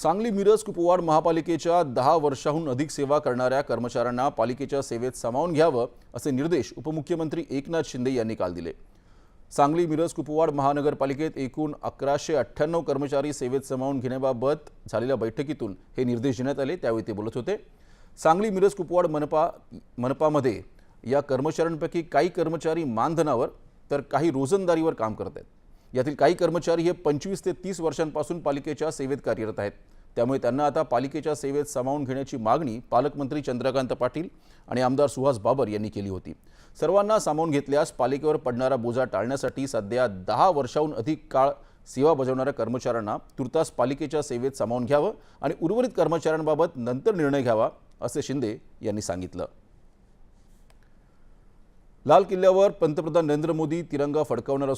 सांगली मिरज कुपवाड महापालिकेच्या 10 वर्षांहून अधिक सेवा करणाऱ्या कर्मचाऱ्यांना पालिकेच्या सेवेत सामावून घ्यावं असे निर्देश उपमुख्यमंत्री एकनाथ शिंदे यांनी काल दिले। सांगली मिरज कुपवाड महानगरपालिकेत एकूण 1198 कर्मचारी सेवेत सामावून घेण्याबाबत झालेल्या बैठकीतून हे निर्देश देण्यात आले। त्यावेळी ते बोलत होते। सांगली मिरज कुपवाड मनपामध्ये या कर्मचाऱ्यांपैकी काही कर्मचारी मानधनावर तर काही रोजंदारीवर काम करत आहेत। यातील काही कर्मचारी हे 25 ते 30 वर्षांपासून पालिकेच्या सेवेत कार्यरत आहेत। त्यामुळे त्यांना आता पालिकेच्या सेवेत सामावून घेण्याची मागणी पालकमंत्री चंद्रकांत पाटील आणि आमदार सुहास बाबर यांनी केली होती। सर्वांना सामावून घेतल्यास पालिकेवर पडणारा बोजा टाळण्यासाठी सध्या 10 वर्षांहून अधिक काळ सेवा बजावणाऱ्या कर्मचाऱ्यांना तुर्तास पालिकेच्या सेवेत सामावून घ्यावं आणि उर्वरित कर्मचाऱ्यांबाबत नंतर निर्णय घ्यावा असे शिंदे यांनी सांगितलं। लाल किल्ल्यावर पंतप्रधान नरेंद्र मोदी तिरंगा फडकवणार